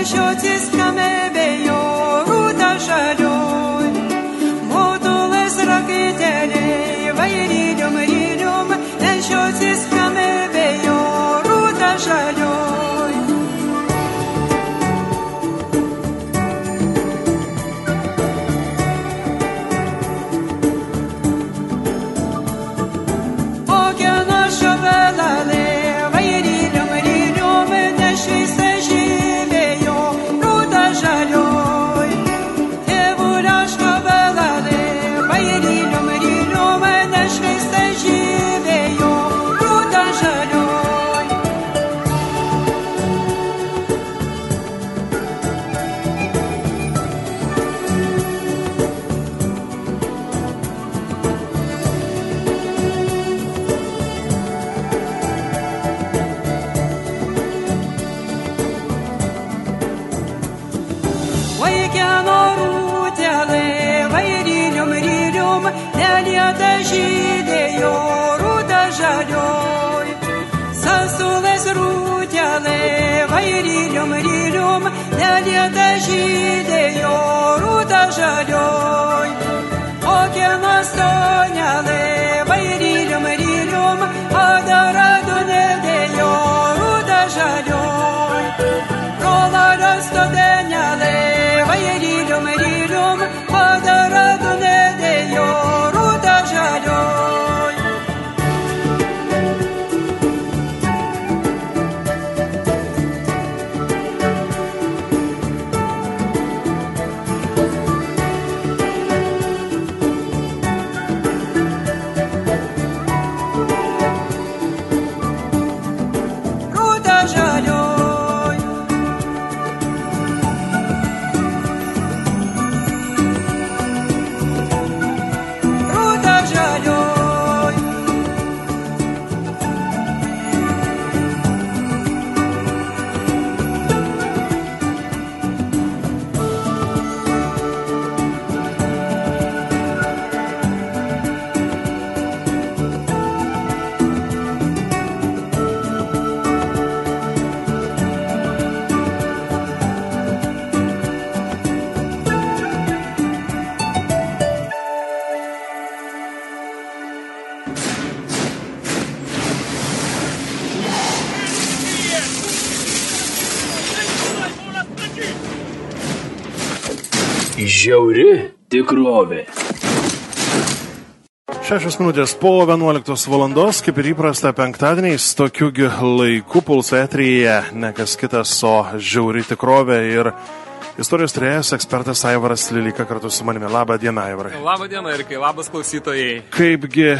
nešiotis kamebe jo rūta žalioj. Motulas rakitelė, vairylium, rylium, nešiotis kamebe jo rūta žalioj. O kieno šabelalė, vairylium, rylium, nešvista žymė jo rūta žalioj. Tėvulio šabelalė, vairylium, rylium, nešvista žymė jo rūta žalioj. Vaikeno rūtelė, vairylium, rylium, nelieta žydė jo rūta žalioj. Sasulės rūtelė, vairylium, rylium, nelieta žydė jo rūta žalioj. O kieno stonelė, vairylium, rylium, adara dunėdė jo rūta žalioj. Rolaro stodenelė, vairylium, rylium, adara dunėdė jo rūta žalioj. Rūta žalioj. Rūta žalioj. Žiauri tikrovė. 6 minutės po 11 valandos, kaip ir įprasta penktadieniais, tokiugi laiku Pulso eteryje ne kas kitas, o žiauri tikrovė ir istorijos tyrėjas ekspertas Aivaras Lilika kartu su manimi. Labą dieną, Aivarai. Labą dieną, Erikai, labas klausytojai. Kaipgi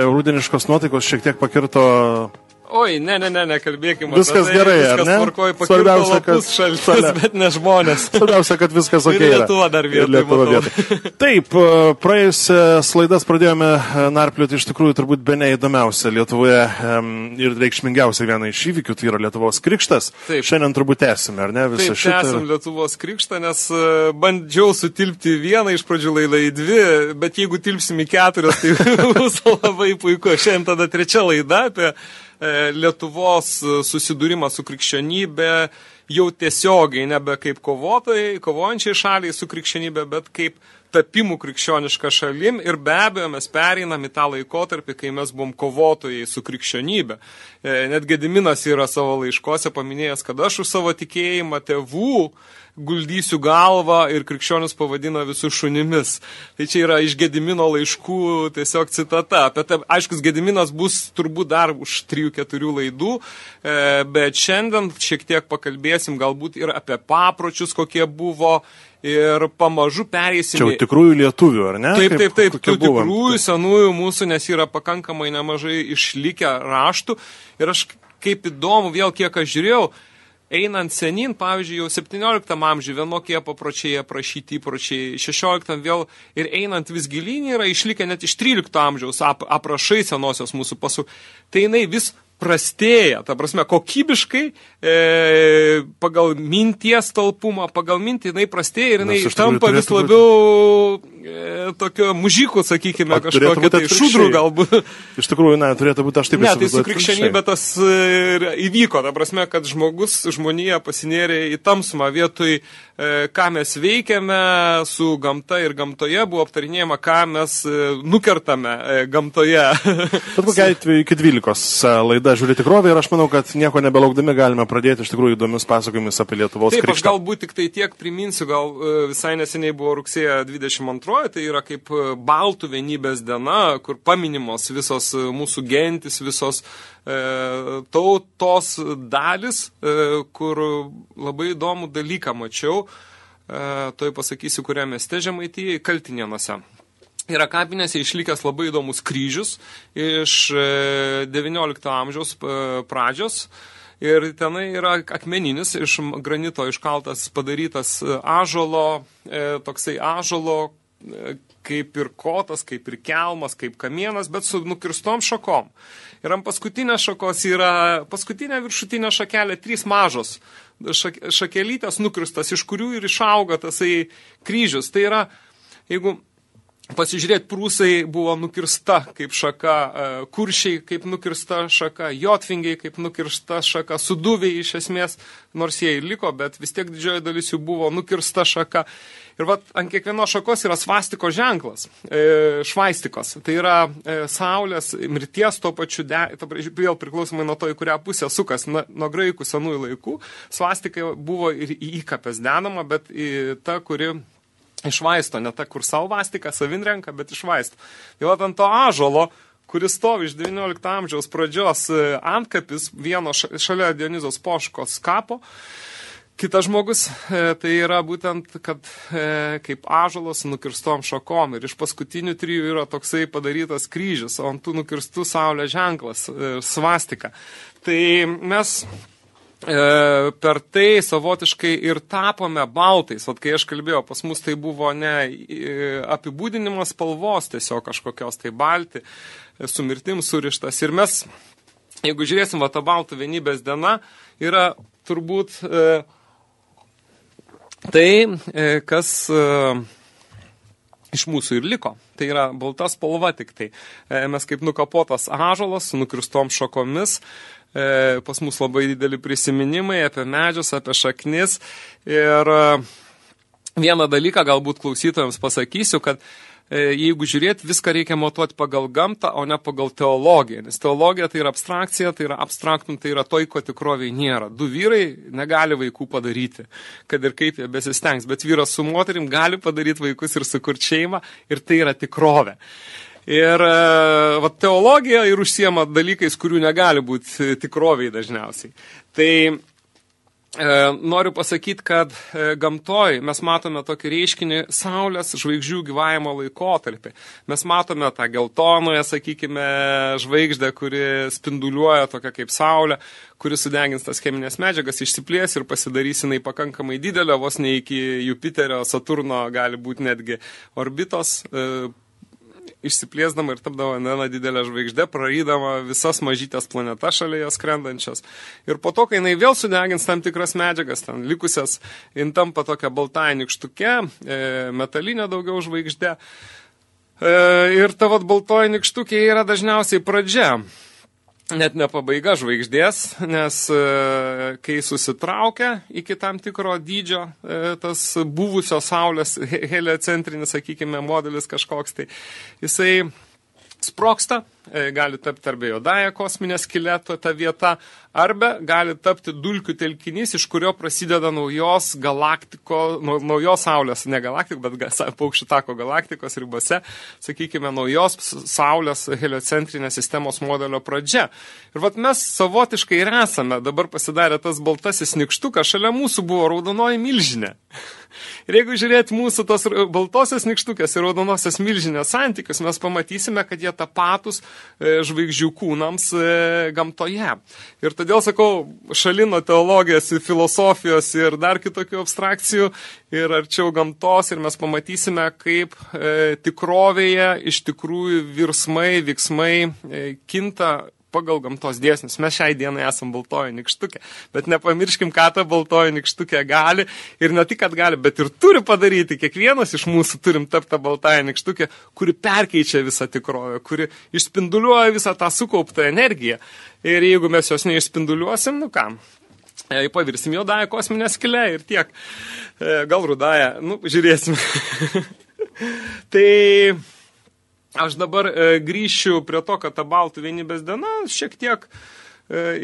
rudeniškos nuotaikos šiek tiek pakirto. Oi, ne, kalbėkime. Viskas gerai, ar ne? Viskas tvarkoj, pakirto lapus šaltis, bet ne žmonės. Svarbiausia, kad viskas ok yra. Ir Lietuva dar vietoj. Taip, praėjusias laidas pradėjome narplioti iš tikrųjų turbūt bene įdomiausia Lietuvoje ir reikšmingiausia viena iš įvykių, tai yra Lietuvos krikštas. Taip. Šiandien turbūt tęsime, ar ne? Taip, tęsim Lietuvos krikštą, nes bandžiau sutilpti vieną iš pradžių laidą į dvi, bet jeigu tilpsim į 4, tai bus labai puiku. Šiandien tada 3 laida apie Lietuvos susidūrimą su krikščionybė jau tiesiogiai, nebe kaip kovojančiai šaliai su krikščionybė, bet kaip tapimų krikščionišką šalim ir be abejo mes pereinam į tą laikotarpį, kai mes buvom kovotojai su krikščionybė. Net Gediminas yra savo laiškose paminėjęs, kad aš už savo tikėjimą tėvų guldysiu galvą ir krikščionis pavadina visus šunimis. Tai čia yra iš Gedimino laiškų tiesiog citata. Aiškus, Gediminas bus turbūt dar už 3-4 laidų, bet šiandien šiek tiek pakalbėsim galbūt ir apie papročius, kokie buvo, ir pamažu pereisim. Čia tikrųjų lietuvių, ar ne? Taip, tikrųjų senųjų mūsų, nes yra pakankamai nemažai išlikę raštų. Ir aš kaip įdomu, vėl kiek aš žiūrėjau, einant senin, pavyzdžiui, jau 17 amžiuje vienokie papročiai aprašyti įpročiai, 16 vėl ir einant vis gilyn yra išlikę net iš 13 amžiaus aprašai senosios mūsų pasų. Tai jinai vis prastėja, ta prasme, kokybiškai, pagal minties talpumą, pagal mintį jinai prastėja ir jinai tampa vis labiau tokio mužikų, sakykime, kažkokio tai šudrų galbūt. Iš tikrųjų, turėtų būti aš taip įsivaizduoju. Ne, tai su krikščionybė tas įvyko, ta prasme, kad žmonija pasinėrė į tamsumą vietoj, ką mes veikiame su gamta ir gamtoje, buvo aptarinėjama, ką mes nukertame gamtoje. Bet kokia atveju iki 12 laida Žiūri tikrovė ir aš manau, kad nieko nebelaukdami galime pradėti iš tikrųjų įdomius pasakojimus apie Lietuvos krikštą. Taip, aš galbūt tik tai tiek priminsiu, gal visai neseniai buvo rugsėjo 22, tai yra kaip Baltų vienybės diena, kur paminimos visos mūsų gentis, visos tautos dalis, kur labai įdomų dalyką mačiau, toj pasakysiu, kurią mieste Žemaitijai, Kaltinėnuose. Yra kapinėse išlikęs labai įdomus kryžius iš 19 amžiaus pradžios ir tenai yra akmeninis iš granito iškaltas padarytas ąžuolo, toksai ąžuolo kaip ir kotas, kaip ir kelmas, kaip kamienas, bet su nukirstom šakom. Ir ant paskutinės šakos yra paskutinė viršutinė šakelė 3 mažos šakelytės nukirstas, iš kurių ir išauga tasai kryžius. Tai yra, jeigu pasižiūrėti, prūsai buvo nukirsta kaip šaka, kuršiai kaip nukirsta šaka, jotvingiai kaip nukirsta šaka, suduviai iš esmės, nors jie ir liko, bet vis tiek didžioji dalis jų buvo nukirsta šaka. Ir vat ant kiekvienos šakos yra svastiko ženklas, švaistikos. Tai yra saulės mirties tuo pačiu, vėl priklausomai nuo to, į kurią pusę sukas, nuo graikų senųjų laikų. Svastika buvo ir į įkapės denama, bet į ta, kuri išvaisto, ne ta, kur salvastika, savin renka, bet išvaisto. Tai vat ant to ąžuolo, kuris stovi iš 19 amžiaus pradžios antkapis, vieno šalia Dionizos Poškos kapo, kitas žmogus, tai yra būtent, kad kaip ąžuolas nukirstom šakom ir iš paskutinių 3 yra toksai padarytas kryžius, o ant tų nukirstų saulės ženklas, svastika. Tai mes per tai savotiškai ir tapome baltais. Vat kai aš kalbėjau, pas mus tai buvo ne apibūdinimas spalvos tiesiog kažkokios tai balti, su mirtim surištas. Ir mes, jeigu žiūrėsim, va, ta Baltų vienybės diena yra turbūt tai, kas iš mūsų ir liko. Tai yra balta spalva tik tai. Mes kaip nukapotas ąžuolas su nukirstom šakomis, pas mus labai dideli prisiminimai apie medžius, apie šaknis. Ir vieną dalyką galbūt klausytojams pasakysiu, kad jeigu žiūrėt, viską reikia matuoti pagal gamtą, o ne pagal teologiją. Nes teologija tai yra abstrakcija, tai yra abstraktum, tai yra toj, ko tikroviai nėra. 2 vyrai negali vaikų padaryti, kad ir kaip jie besistengs, bet vyras su moterim gali padaryti vaikus ir sukurti šeimą, ir tai yra tikrovė. Ir va, teologija ir užsiema dalykais, kurių negali būti tikroviai dažniausiai. Tai noriu pasakyti, kad gamtoj mes matome tokį reiškinį saulės žvaigždžių gyvavimo laikotarpį. Mes matome tą geltonoje, sakykime, žvaigždę, kuri spinduliuoja tokia kaip saulė, kuri sudegins tas cheminės medžiagas, išsiplės ir pasidarys jinai pakankamai didelė, vos ne iki Jupiterio, Saturno gali būti netgi orbitos, išsiplėsdama ir tapdama viena didelė žvaigždė, prarydama visas mažytės planetas šalia jos skrendančias. Ir po to, kai jinai vėl sudegins tam tikras medžiagas, ten likusias, jin tampa tokia baltąja nykštuke, metalinė daugiau žvaigždė. Ir ta vat baltoji nykštukė yra dažniausiai pradžia. Net ne pabaiga žvaigždės, nes kai susitraukia iki tam tikro dydžio tas buvusios saulės heliocentrinis, sakykime, modelis kažkoks, tai jisai sproksta, gali tapti arba juodąja kosminė skylė ta vieta, arba gali tapti dulkių telkinys, iš kurio prasideda naujos saulės, ne galaktikos, bet paukščių tako galaktikos ribose, sakykime, naujos saulės heliocentrinės sistemos modelio pradžia. Ir vat mes savotiškai ir esame, dabar pasidarė tas baltasis nykštukas, šalia mūsų buvo raudonoji milžinė. Ir jeigu žiūrėti mūsų tos baltosios nykštukės ir raudonosios milžinės santykius, mes pamatysime, kad jie tapatus žvaigždžių kūnams gamtoje. Ir todėl, sakau, šalino teologijos, filosofijos ir dar kitokių abstrakcijų ir arčiau gamtos, ir mes pamatysime, kaip tikrovėje iš tikrųjų virsmai, vyksmai kinta pagal gamtos dėsnius. Mes šiai dienai esam baltoji nykštukė, bet nepamirškim, ką ta baltoji nykštukė gali ir ne tik, kad gali, bet ir turi padaryti. Kiekvienas iš mūsų turim tapti tą baltąją nykštukę, kuri perkeičia visą tikrovę, kuri išspinduliuoja visą tą sukauptą energiją. Ir jeigu mes jos neišspinduliuosim, nu kam? Pavirsim juodąją kosminę skylę ir tiek. Gal rudąją, žiūrėsim. Tai aš dabar grįšiu prie to, kad ta baltų vienybės diena šiek tiek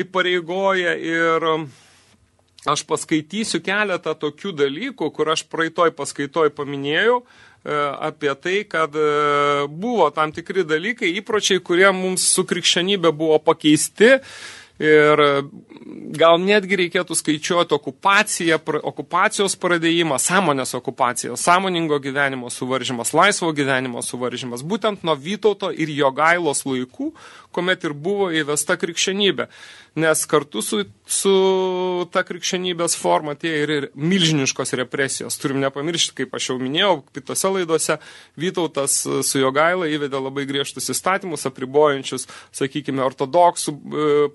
įpareigoja ir aš paskaitysiu keletą tokių dalykų, kur aš praeitoj paskaitoj paminėjau apie tai, kad buvo tam tikri dalykai, įpročiai, kurie mums su krikščionybė buvo pakeisti. Ir gal netgi reikėtų skaičiuoti okupacijos pradėjimą, sąmonės okupacijos, sąmoningo gyvenimo suvaržymas, laisvo gyvenimo suvaržymas, būtent nuo Vytauto ir Jogailos laikų, kuomet ir buvo įvesta krikščionybė. Nes kartu su ta krikščionybės forma tie ir milžiniškos represijos. Turim nepamiršti, kaip aš jau minėjau, kitose laidose, Vytautas su Jogaila įvedė labai griežtus įstatymus, apribojančius, sakykime, ortodoksų,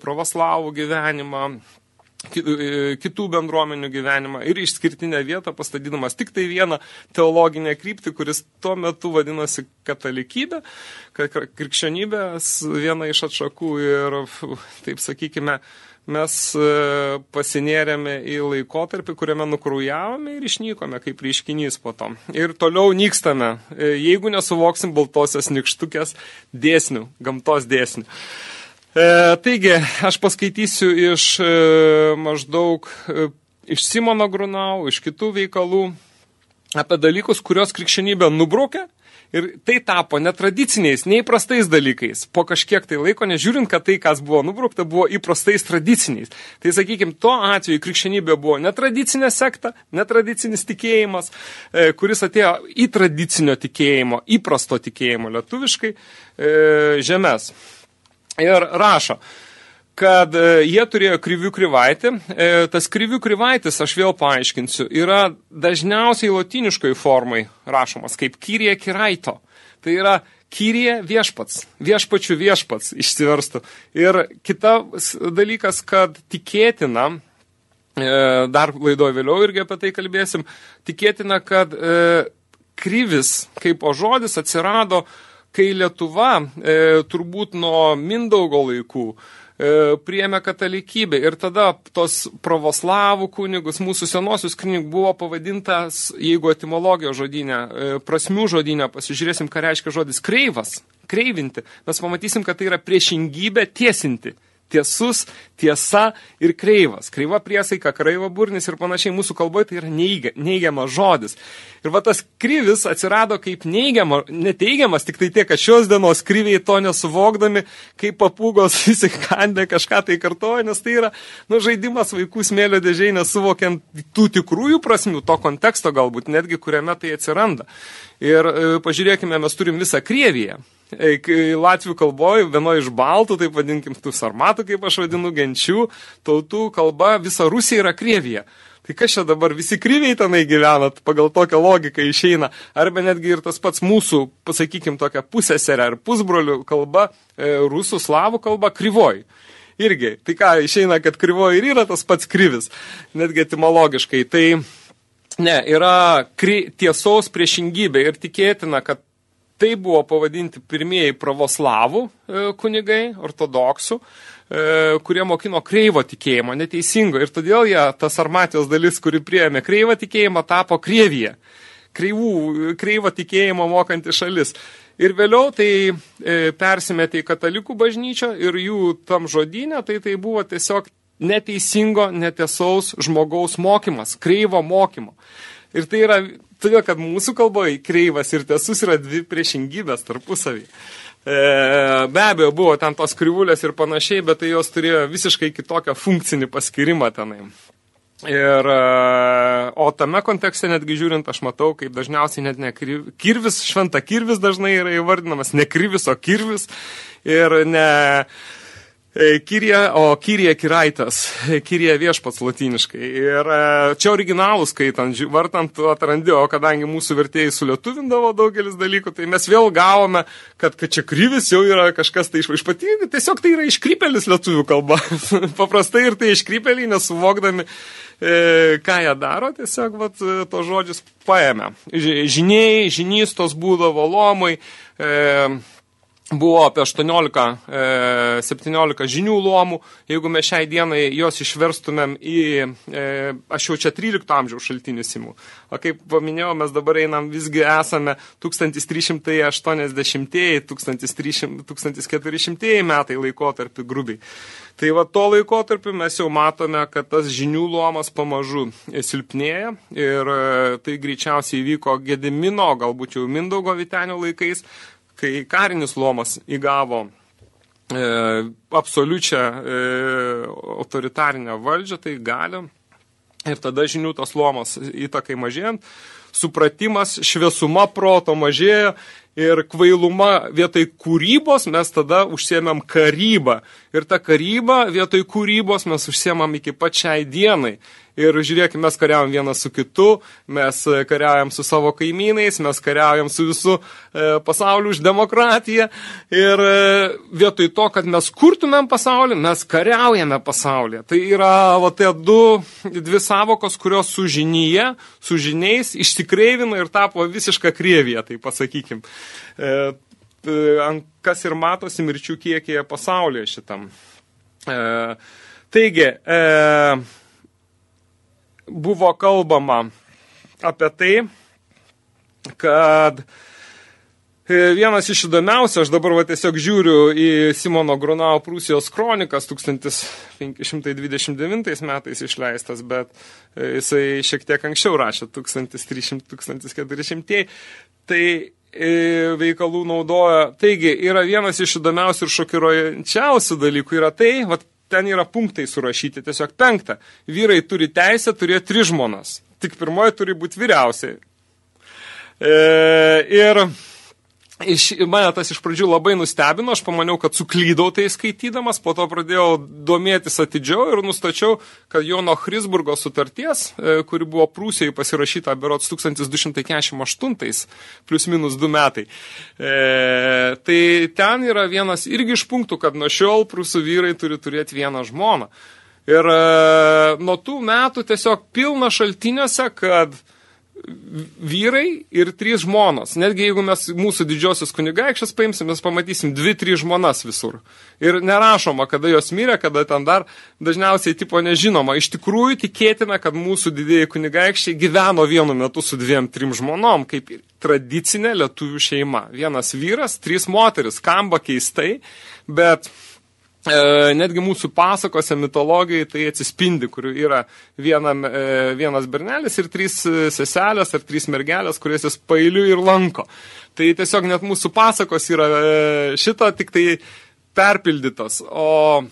pravoslavų gyvenimą, kitų bendruomenių gyvenimą ir išskirtinę vietą pastatydamas tik tai vieną teologinę kryptį, kuris tuo metu vadinosi katalikybė, krikščionybės viena iš atšakų ir, taip sakykime, mes pasinėrėme į laikotarpį, kuriame nukraujavome ir išnykome kaip reiškinys po to. Ir toliau nykstame, jeigu nesuvoksim baltosios nykštukės dėsnių, gamtos dėsnių. Taigi, aš paskaitysiu iš maždaug iš Simono Grunau, iš kitų veikalų apie dalykus, kurios krikščionybė nubraukė ir tai tapo netradiciniais, neįprastais dalykais. Po kažkiek tai laiko, nežiūrint, kad tai, kas buvo nubraukta, buvo įprastais tradiciniais. Tai, sakykime, tuo atveju krikščionybė buvo netradicinė sekta, netradicinis tikėjimas, kuris atėjo į tradicinio tikėjimo, įprasto tikėjimo lietuviškai žemės. Ir rašo, kad jie turėjo krivių krivaitį. Tas krivių krivaitis, aš vėl paaiškinsiu, yra dažniausiai lotyniškai formai rašomas, kaip kyrie kiraito. Tai yra kyrie viešpats, viešpačių viešpats išsiverstų. Ir kitas dalykas, kad tikėtina, dar laidoje vėliau irgi apie tai kalbėsim, tikėtina, kad krivis kaip žodis atsirado kai Lietuva, turbūt nuo Mindaugo laikų, priėmė katalikybę ir tada tos pravoslavų kunigus, mūsų senosius kunigų buvo pavadintas, jeigu etimologijos žodynę, prasmių žodynę, pasižiūrėsim, ką reiškia žodis kreivas, kreivinti, mes pamatysim, kad tai yra priešingybė tiesinti. Tiesus, tiesa ir kreivas. Kreiva priesaika, kreiva burnis ir panašiai mūsų kalboje tai yra neigiamas žodis. Ir va tas krivis atsirado kaip neteigiamas, tik tai tiek, kad šios dienos kriviai to nesuvokdami, kaip papūgos įsikandė kažką tai kartoja, nes tai yra žaidimas vaikų smėlio dėžiai, nesuvokiant tų tikrųjų prasmių, to konteksto galbūt, netgi kuriame tai atsiranda. Ir pažiūrėkime, mes turim visą krieviją. Latvių kalboje, vieno iš baltų, taip vadinkim, tų sarmatų, kaip aš vadinu, genčių, tautų kalba, visa Rusija yra krievija. Tai kas čia dabar, visi kriviai tenai gyvenat, pagal tokią logiką išeina, arba netgi ir tas pats mūsų, pasakykim, tokia pusėserė ar pusbrolių kalba, rusų, slavų kalba, krivoj. Irgi, tai ką, išeina, kad krivoj ir yra tas pats krivis, netgi etimologiškai. Tai ne, yra tiesos priešingybė ir tikėtina, kad tai buvo pavadinti pirmieji pravoslavų kunigai, ortodoksų, kurie mokino kreivo tikėjimo, neteisingo. Ir todėl ta sarmatijos dalis, kuri priėmė kreivą tikėjimą, tapo krievija. Kreivo tikėjimo mokanti šalis. Ir vėliau tai persimetė į katalikų bažnyčią ir jų tam žodynę, tai buvo tiesiog neteisingo, netiesaus žmogaus mokymas, kreivo mokymo. Ir tai yra, todėl, kad mūsų kalboje kreivas ir tiesus yra dvi priešingybės tarpusavį. Be abejo, buvo ten tos krivulės ir panašiai, bet tai jos turėjo visiškai kitokią funkcinį paskirimą tenai. O tame kontekste netgi žiūrint, aš matau, kaip dažniausiai net ne kirvis, šventa kirvis dažnai yra įvardinamas, ne krivis, o kirvis. Ir ne Kyrie kiraitas, Kyrie viešpats lotyniškai. Ir čia originalų skaitant, vartant atrandi, o kadangi mūsų vertėjai sulietuvindavo daugelis dalykų, tai mes vėl gavome, kad čia kryvis jau yra kažkas tai išpatingi, tiesiog tai yra iškrypelis lietuvių kalba. Paprastai ir tai iškrypeliai, nesuvokdami, ką jie daro, tiesiog to žodžius paėmė. Žinystos būdavo lomai, buvo apie 18-17 žinių luomų, jeigu mes šiai dienai jos išverstumėm į, aš jau čia 13 amžiaus šaltinius imu. O kaip paminėjau, mes dabar einam, visgi esame 1380-1400 metai laikotarpį grubiai. Tai to laikotarpį mes jau matome, kad tas žinių luomas pamažu silpnėja ir tai greičiausiai įvyko Gedimino, galbūt jau Mindaugo Vytenio laikais, kai karinis luomas įgavo absoliučią autoritarinę valdžią, tai gali. Ir tada žinių tas luomas įtakai mažėjant, supratimas, šviesuma proto mažėjo ir kvailuma vietoj kūrybos mes tada užsiėmėm karybą. Ir tą karybą vietoj kūrybos mes užsiėmėm iki pačiai dienai. Ir žiūrėkime, mes kariaujam vienas su kitu, mes kariaujam su savo kaimynais, mes kariaujam su visu pasauliu už demokratiją. Ir vietoj to, kad mes kurtumėm pasaulį, mes kariaujame pasaulyje. Tai yra tie dvi savokos, kurios su žiniais išsikreivino ir tapo visišką krieviją, tai pasakykim. Kas ir matosi mirčių kiekyje pasaulyje šitam. Taigi, buvo kalbama apie tai, kad vienas iš įdomiausių, aš dabar tiesiog žiūriu į Simono Grunau Prūsijos kronikas 1529 metais išleistas, bet jisai šiek tiek anksčiau rašė 1300-1400. Tai veikalų naudoja. Taigi, yra vienas iš įdomiausių ir šokiruojančiausių dalykų yra tai, ten yra punktai surašyti, tiesiog 5. Vyrai turi teisę turėti 3 žmonas. Tik pirmoji turi būti vyriausiai. Ir mane tas iš pradžių labai nustebino, aš pamaniau, kad suklydau tai skaitydamas, po to pradėjau domėtis atidžiau ir nustačiau, kad Jono Chrisburgo sutarties, kuri buvo Prūsijai pasirašyta berods 1248, plius minus 2 metai, tai ten yra vienas irgi iš punktų, kad nuo šiol prūsų vyrai turi turėti vieną žmoną. Ir nuo tų metų tiesiog pilna šaltiniuose, kad vyrai ir 3 žmonos. Netgi jeigu mes mūsų didžiosios kunigaikščias paimsim, mes pamatysim 2-3 žmonas visur. Ir nerašoma, kada jos mirė, kada ten dar dažniausiai tipo nežinoma. Iš tikrųjų tikėtina, kad mūsų didieji kunigaikščiai gyveno vienu metu su 2-3 žmonom, kaip tradicinė lietuvių šeima. Vienas vyras, 3 moteris. Skamba keistai, bet netgi mūsų pasakose, mitologijai tai atsispindi, kur yra vienas bernelis ir 3 seselės ar 3 mergelės, kurias jis pailiu ir lanko. Tai tiesiog net mūsų pasakos yra šito tik tai perpildytos. O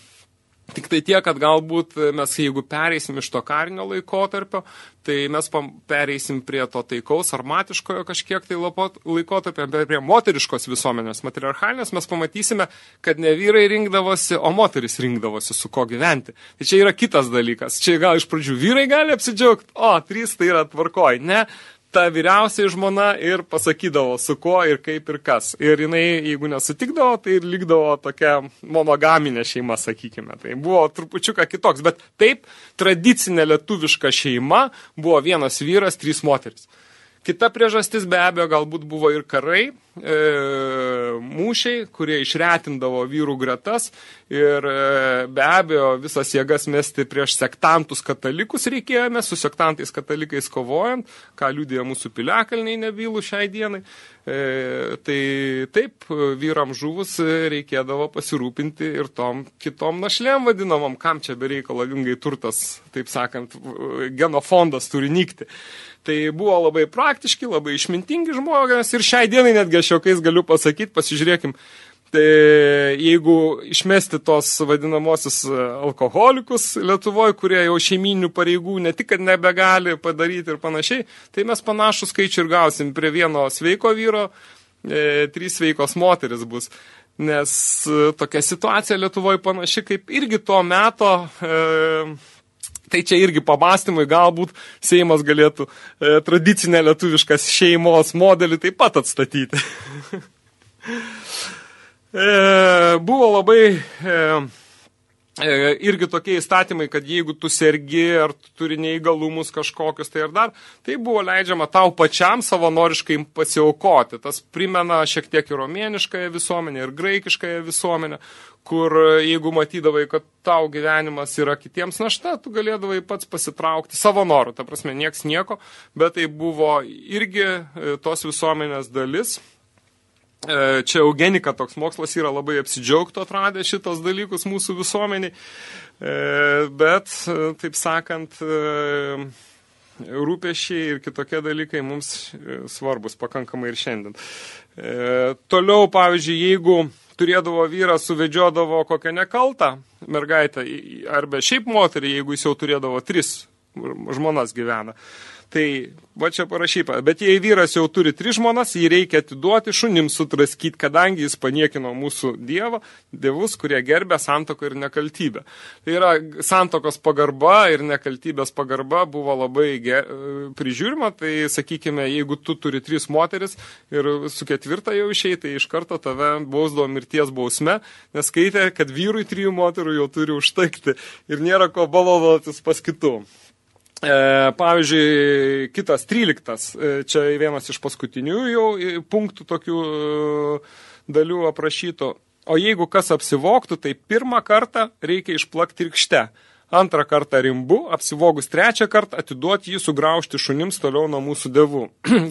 tik tai tiek, kad galbūt mes, jeigu pereisim iš to karinio laikotarpio, tai mes pereisim prie to taikaus, armatiškojo kažkiek tai laikotarpio, prie moteriškos visuomenės, matriarchalinės, mes pamatysime, kad ne vyrai rinkdavosi, o moteris rinkdavosi, su ko gyventi. Tai čia yra kitas dalykas. Čia gal iš pradžių vyrai gali apsidžiaugti, 3 tai yra tvarkoj. Ne, ta vyriausiai žmona ir pasakydavo, su kuo ir kaip ir kas. Ir jinai, jeigu nesutikdavo, tai ir likdavo tokia monogaminė šeima, sakykime. Tai buvo trupučiuką kitoks, bet taip tradicinė lietuviška šeima buvo vienas vyras, 3 moteris. Kita priežastis be abejo galbūt buvo ir karai, mūšiai, kurie išretindavo vyrų gretas ir be abejo visas jėgas mesti prieš sektantus katalikus reikėjome, su sektantais katalikais kovojant, ką liudija mūsų piliakalniai nebylų šiai dienai. Tai taip, vyram žuvus reikėdavo pasirūpinti ir tom kitom našlėm vadinamom, kam čia bereikalo vingai turtas, taip sakant, genofondas turi nykti. Tai buvo labai praktiški, labai išmintingi žmonės ir šiai dienai netgi aš jokiais galiu pasakyti, pasižiūrėkim, tai jeigu išmesti tos vadinamosius alkoholikus Lietuvoje, kurie jau šeiminių pareigų ne tik, kad nebegali padaryti ir panašiai, tai mes panašų skaičių ir gausim prie vieno sveiko vyro, 3 sveikos moteris bus. nes tokia situacija Lietuvoje panaši kaip irgi tuo meto, tai čia irgi pamastymai, galbūt Seimas galėtų tradicinę lietuviškas šeimos modelį taip pat atstatyti. Buvo labai irgi tokie įstatymai, kad jeigu tu sergi ar tu turi neįgalumus kažkokius tai ar dar, tai buvo leidžiama tau pačiam savanoriškai pasiaukoti. Tas primena šiek tiek ir romėniškąją visuomenę, ir graikiškąją visuomenę, kur jeigu matydavai, kad tau gyvenimas yra kitiems našta, tu galėdavai pats pasitraukti savo norų. Ta prasme, nieks nieko, bet tai buvo irgi tos visuomenės dalis. Čia eugenika toks mokslas yra labai apsidžiaugtų atradę šitos dalykus mūsų visuomeniai, bet, taip sakant, rūpesčiai ir kitokie dalykai mums svarbus pakankamai ir šiandien. Toliau, pavyzdžiui, jeigu turėdavo vyras, suvedžiodavo kokią nekaltą mergaitę, arba šiaip moterį, jeigu jis jau turėdavo 3 žmonas gyvena, tai va čia parašyta, bet jei vyras jau turi 3 žmonas, jį reikia atiduoti šunims sutraskyti, kadangi jis paniekino mūsų dievus, kurie gerbė santuoką ir nekaltybę. Tai yra santuokos pagarba ir nekaltybės pagarba buvo labai prižiūrima, tai sakykime, jeigu tu turi 3 moteris ir su 4 jau išėjai, tai iš karto tave bausdavo mirties bausme, nes skaitė, kad vyrui 3 moterų jau turi užtekti ir nėra ko balodotis pas kitų. Pavyzdžiui, kitas 13, čia vienas iš paskutinių jau punktų tokių dalių aprašyto. O jeigu kas apsivogtų, tai 1 kartą reikia išplakti rykšte. 2 kartą rimbu, apsivogus 3 kartą atiduoti jį sugraužti šunims toliau nuo mūsų dievų.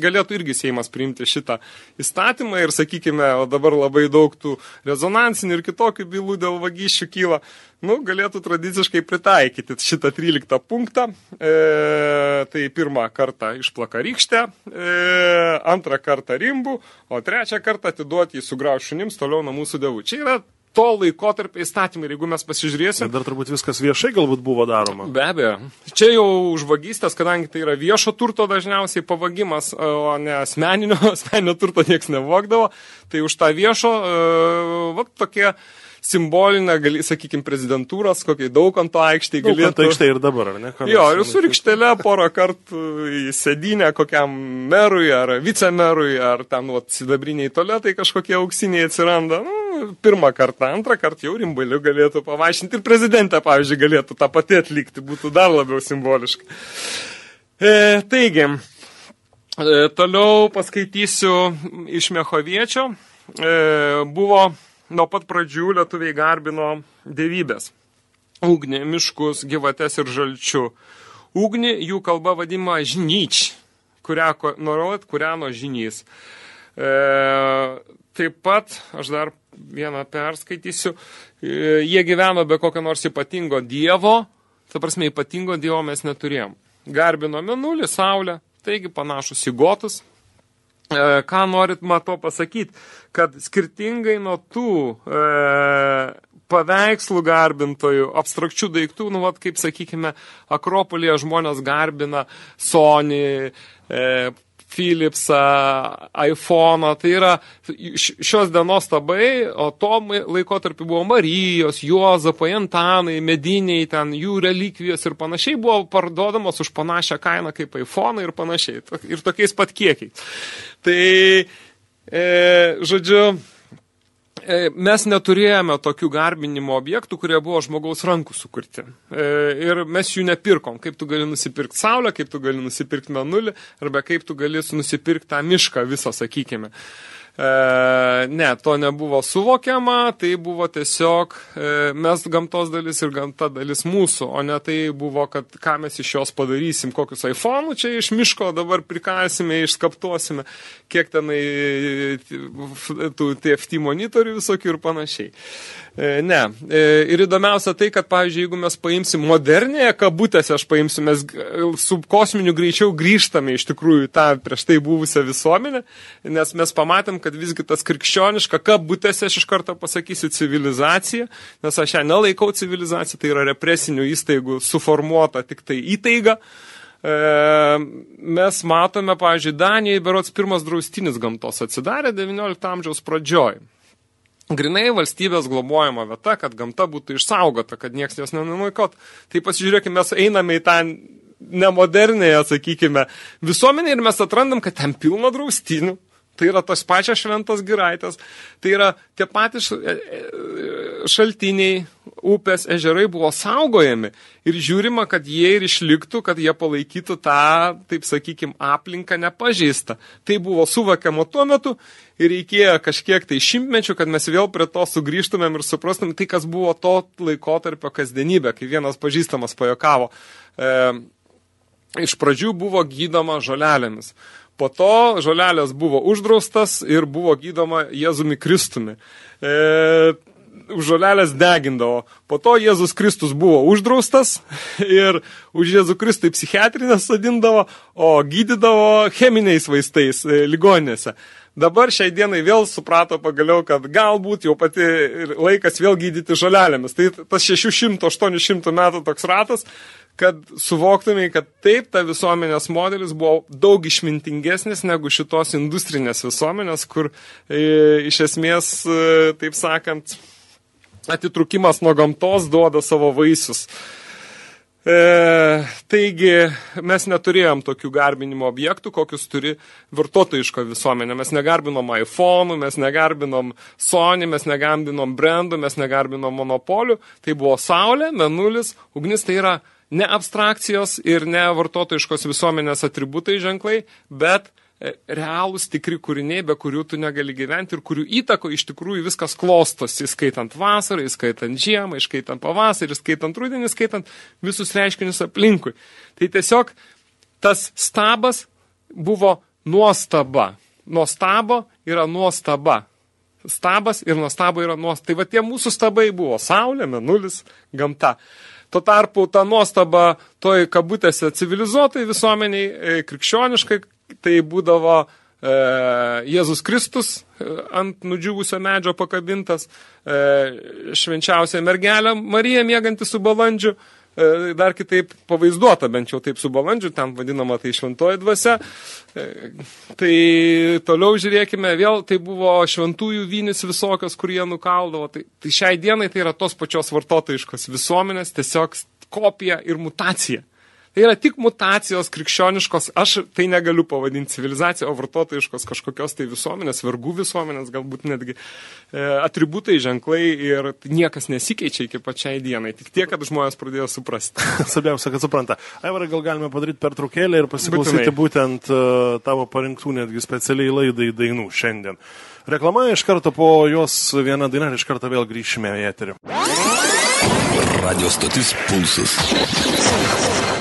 Galėtų irgi Seimas priimti šitą įstatymą ir, sakykime, o dabar labai daug tų rezonansinių ir kitokių bylų dėl vagysčių kyla. Galėtų tradiciškai pritaikyti šitą 13 punktą. Tai 1 kartą išplaka rykštę, 2 kartą rimbu, o 3 kartą atiduoti jį sugraužti šunims toliau nuo mūsų dievų. Čia yra to laikotarpio įstatymai, ir jeigu mes pasižiūrėsim. Dar turbūt viskas viešai galbūt buvo daroma. Be abejo. Čia jau už vagystės, kadangi tai yra viešo turto dažniausiai pavagimas, o ne asmeninio turto nieks nevogdavo, tai už tą viešo, tokie simbolinę, sakykime, prezidentūros, kokiai Daukanto aikštėje galėtų. Daukanto aikštėje ir dabar, ar ne? Jo, ir su rykštelė porą kartų į sėdynę kokiam merui ar vicemerui, ar ten sidabriniai tualetai kažkokie auksiniai atsiranda. 1 kartą, 2 kartą jau rimbaliu galėtų pavaišinti ir prezidentę, pavyzdžiui, galėtų tą patį atlikti, būtų dar labiau simboliška. Taigi, toliau paskaitysiu iš Mechoviečio. Buvo nuo pat pradžių lietuviai garbino dievybės. Ugnį, miškus, gyvates ir žalčių. Ugnį jų kalba vadima žnyč, kurią nuolat kūreno žynys. Taip pat, aš dar vieną perskaitysiu, jie gyveno be kokio nors ypatingo dievo, ta prasme ypatingo dievo mes neturėjom. Garbino mėnulį, saulę, taigi panašus į gotus. Ką norit to pasakyti, kad skirtingai nuo tų paveikslų garbintojų, abstrakčių daiktų, kaip sakykime, Akropolyje žmonės garbina Sony, Philipsą, iPhone'ą, tai yra šios dienos tabai, o to laikotarpį buvo Marijos, Juozapai, Antanai, mediniai, ten jų relikvijos ir panašiai buvo parduodamos už panašią kainą kaip iPhone'ai ir panašiai, ir tokiais pat kiekiais. Tai, žodžiu, mes neturėjome tokių garbinimo objektų, kurie buvo žmogaus rankų sukurti. Ir mes jų nepirkom. Kaip tu gali nusipirkti saulę, kaip tu gali nusipirkti mėnulį, arba kaip tu gali nusipirkti tą mišką visą, sakykime. Ne, to nebuvo suvokiama, tai buvo tiesiog mes gamtos dalis ir gamta dalis mūsų, o ne tai buvo, kad ką mes iš jos padarysim, kokius iPhone'ų čia iš miško dabar prikasime, išskaptuosime, kiek tenai tų TFT monitorių visokių ir panašiai. Ne. Ir įdomiausia tai, kad, pavyzdžiui, jeigu mes paimsim modernėje kabutėse, aš paimsiu, mes su kosminiu greičiau grįžtame iš tikrųjų tą prieš tai buvusią visuomenę, nes mes pamatėm, kad visgi tas krikščioniška kabutėse, aš iš karto pasakysiu, civilizacija, nes aš ją nelaikau civilizacija, tai yra represinių įstaigų suformuota tik tai įtaiga. Mes matome, pavyzdžiui, Danijoje berods pirmas draustinis gamtos atsidarė 19 amžiaus pradžioj. grinai valstybės globojama vieta, kad gamta būtų išsaugota, kad nieks jos nenuikot. Tai pasižiūrėkime, mes einame į tą nemodernėje, sakykime, visuomenė ir mes atrandam, kad ten pilna draustinių. Tai yra tos pačios Šventos Giraitės, tai yra tie patys šaltiniai, upės, ežerai buvo saugojami ir žiūrima, kad jie ir išliktų, kad jie palaikytų tą, taip sakykim, aplinką nepažeistą. Tai buvo suvokiama tuo metu ir reikėjo kažkiek tai šimtmečių, kad mes vėl prie to sugrįžtumėm ir suprastumėm tai, kas buvo to laikotarpio kasdienybė, kai vienas pažįstamas pajokavo. Iš pradžių buvo gydoma žolelėmis. Po to žolelės buvo uždraustas ir buvo gydoma Jėzumi Kristumi. Žolelės degindavo. Po to Jėzus Kristus buvo uždraustas ir už Jėzų Kristų į psichiatrinę sadindavo, o gydydavo cheminiais vaistais ligoninėse. Dabar šiai dienai vėl suprato pagaliau, kad galbūt jau pati laikas vėl gydyti žolelėmis. Tai tas 600-800 metų toks ratas, kad suvoktumai, kad taip, ta visuomenės modelis buvo daug išmintingesnis negu šitos industrinės visuomenės, kur iš esmės, taip sakant, atitrukimas nuo gamtos duoda savo vaisius. Taigi, mes neturėjom tokių garbinimo objektų, kokius turi vartotojiško visuomenė. Mes negarbinom iPhone'ų, mes negarbinom Sony, mes negarbinom brandų, mes negarbinom monopolių. Tai buvo saulė, mėnulis, ugnis, tai yra ne abstrakcijos ir ne vartotojiškos visuomenės atributai ženklai, bet realūs tikri kūriniai, be kurių tu negali gyventi ir kurių įtako iš tikrųjų viskas klostosi, įskaitant vasarą, įskaitant žiemą, įskaitant pavasarį, įskaitant rudenį, įskaitant visus reiškinius aplinkui. Tai tiesiog tas stabas buvo nuostaba. Nuostabo yra nuostaba. Stabas ir nuostabo yra nuostaba. Tai va tie mūsų stabai buvo saulė, mėnulis, gamta. Tuo tarpu ta nuostaba toj kabutėse civilizuotai visuomeniai, krikščioniškai, tai būdavo Jėzus Kristus ant nudžiūvusio medžio pakabintas, švenčiausia mergelė Marija mieganti su balandžiu, dar kitaip pavaizduota, bent jau taip su balandžiu, ten vadinama tai šventoji dvasia. Tai toliau žiūrėkime, vėl tai buvo šventųjų vynis visokios, kur jie nukaldavo. Tai šiai dienai tai yra tos pačios vartotojiškos visuomenės, tiesiog kopija ir mutacija. Tai yra tik mutacijos krikščioniškos, aš tai negaliu pavadinti civilizacija, o vartotojiškos kažkokios tai visuomenės, vergų visuomenės, galbūt netgi atributai, ženklai ir niekas nesikeičia iki pačiai dienai. Tik tiek, kad žmonės pradėjo suprasti. Svarbiausia, kad supranta. Aivarai, gal galime padaryti pertraukėlę ir pasiklausyti būtent tavo parinktų netgi specialiai laidai dainų šiandien. Reklama iš karto po jos viena daina ir iš karto vėl grįšime į eterį. Radio stotis Pulsas. Marija,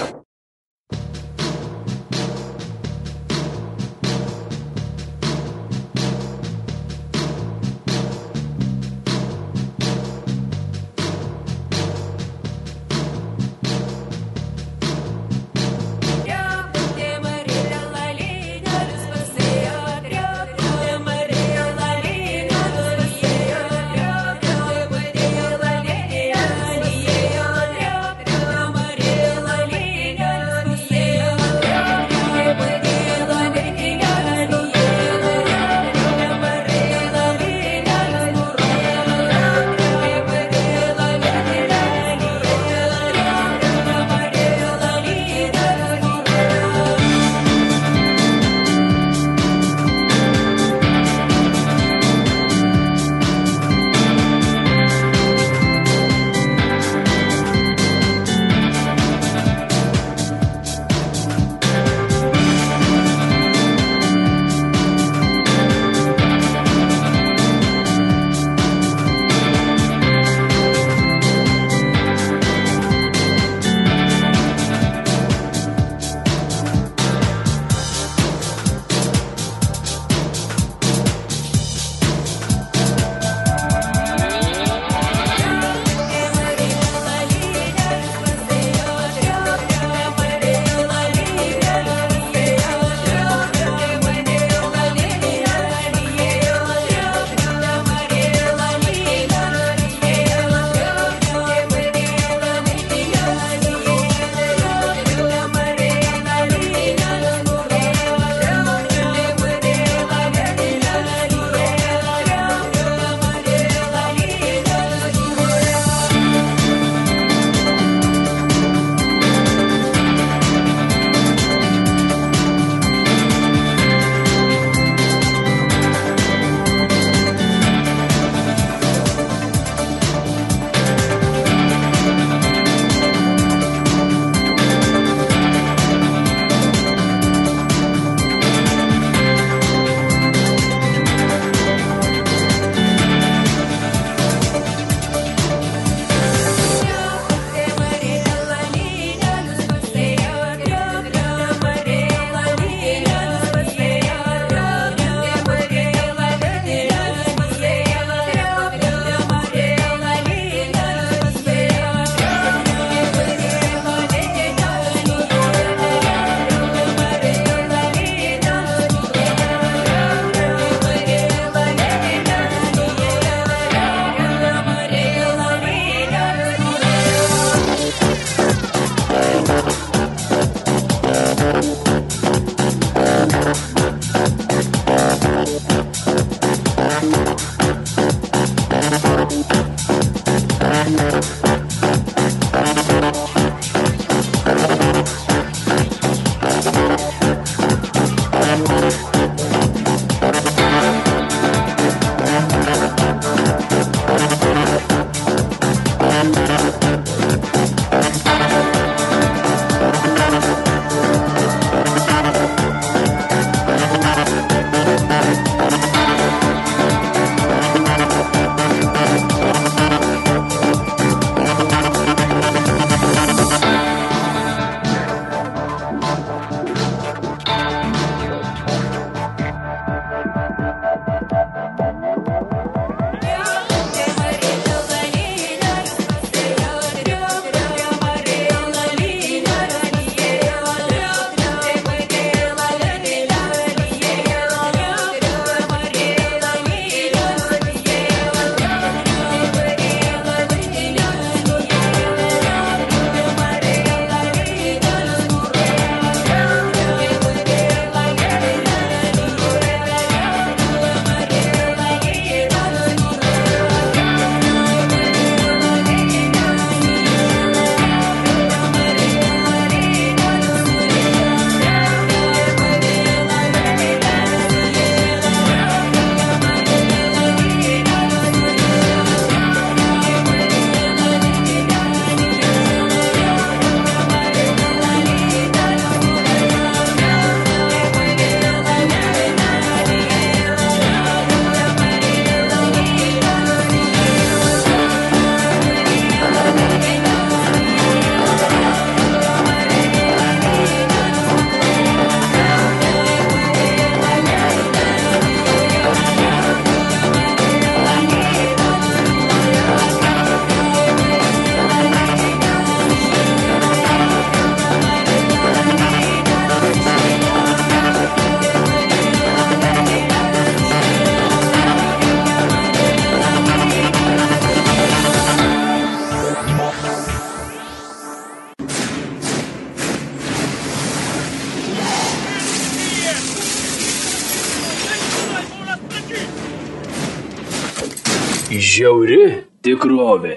Žiauri tikrovė.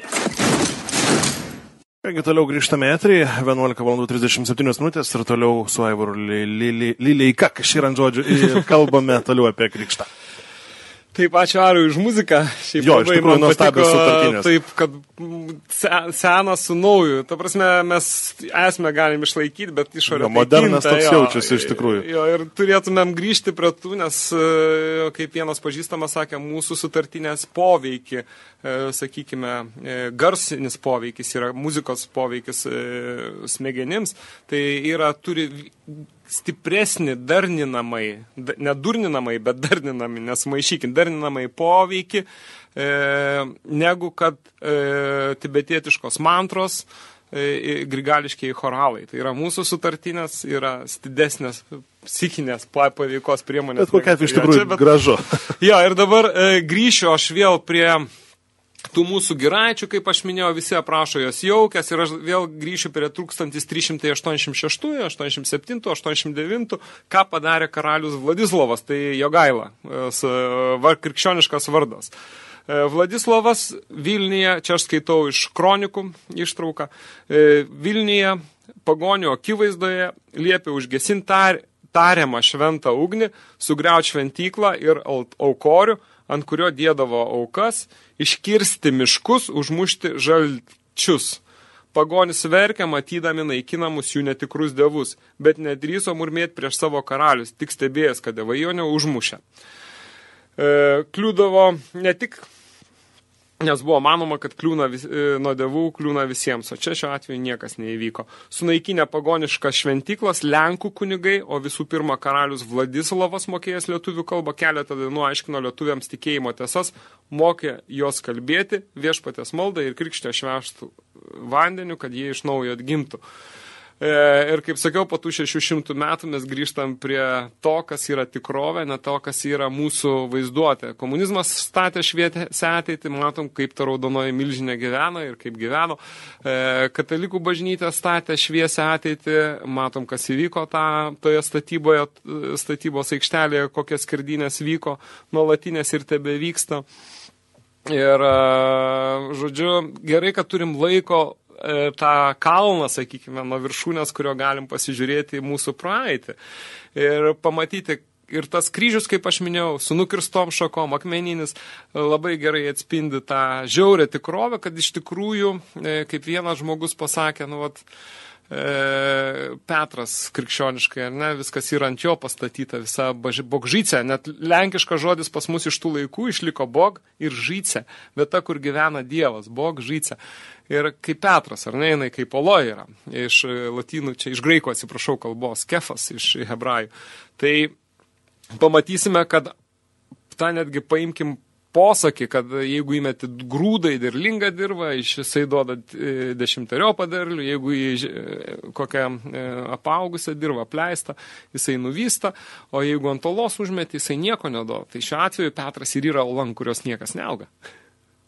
Taigi toliau grįžtame eterį, 11:37 ir toliau su Aivaru Lileika, kažkaip žodžiu, kalbame toliau apie krikštą. Taip, ačiū Arui už muziką. Šiaip jo, iš tikrųjų nuostabios sutartinės. Taip, kad senas su nauju. Ta prasme, mes esmę galim išlaikyti, bet išorė. Modernas toks jaučiasi iš tikrųjų. Jo, ir turėtumėm grįžti prie tų, nes, kaip vienas pažįstamas sakė, mūsų sutartinės poveikį, sakykime, garsinis poveikis yra muzikos poveikis smegenims, tai yra, turi stipresnį darninamai, ne durninamai, bet darninamai, nesmaišykim, darninamai poveikį, negu kad tibetietiškos mantros, grigališkiai choralai. Tai yra mūsų sutartinės, yra didesnės psichinės paveikos priemonės. Bet kokia iš tikrųjų gražu. Jo, ir dabar grįšiu aš vėl prie tų mūsų giraičių, kaip aš minėjau, visi aprašo jos jaukias ir aš vėl grįšiu prie 1386, 87, 89, ką padarė karalius Vladislovas, tai Jogaila, krikščioniškas vardas. Vladislovas Vilniuje, čia aš skaitau iš kronikų ištrauką, Vilniuje pagonių akivaizdoje liepė užgesinti tariamą šventą ugnį, sugriauti šventyklą ir aukorių, ant kurio dėdavo aukas, iškirsti miškus, užmušti žalčius. Pagonis verkia, matydami naikinamus jų netikrus dievus, bet nedrįso murmėti prieš savo karalius, tik stebėjęs, kad dievai jo neužmušė. Kliūdavo ne tik, nes buvo manoma, kad nuo dievų kliūna visiems, o čia šiuo atveju niekas neįvyko. Sunaikinę pagoniškas šventyklas Lenkų kunigai, o visų pirma karalius Vladislavas, mokėjęs lietuvių kalbą, keletą dienų aiškino lietuviams tikėjimo tiesas, mokė jos kalbėti, viešpatės maldą ir krikštę švęstų vandeniu, kad jie iš naujo atgimtų. Ir kaip sakiau, po tų 600 metų mes grįžtam prie to, kas yra tikrovė, ne to, kas yra mūsų vaizduotė. Komunizmas statė šviesią ateitį, matom, kaip ta raudonoji milžinė gyveno ir kaip gyveno. Katalikų bažnytė statė šviesią ateitį, matom, kas įvyko toje statybos aikštelėje, kokias skerdynės vyko, nuolatinės ir tebe vyksta. Ir, žodžiu, gerai, kad turim laiko tą kalną, sakykime, nuo viršūnės, kurio galim pasižiūrėti į mūsų praeitį. Ir pamatyti, ir tas kryžius, kaip aš minėjau, su nukirstom šakom, akmeninis, labai gerai atspindi tą žiaurę tikrovę, kad iš tikrųjų, kaip vienas žmogus pasakė, Petras krikščioniškai, ar ne, viskas yra ant jo pastatyta, visa bogžycė, net lenkiškas žodis pas mus iš tų laikų išliko bog ir žycė, vieta, kur gyvena Dievas, bogžycė. Ir kaip Petras, ar ne, jinai kaip Olo yra, iš latinų, čia iš graikų, atsiprašau, kalbos, kefas iš hebrajų. Tai pamatysime, kad tą netgi paimkim posakį, kad jeigu įmeti grūdą į derlingą dirvą, jisai duoda 10-eriopą derlių, jeigu į kokią apaugusią dirvą apleistą, jisai nuvysta, o jeigu ant olos užmeti, jisai nieko neduoda. Tai šiuo atveju Petras ir yra ola, kurios niekas neauga.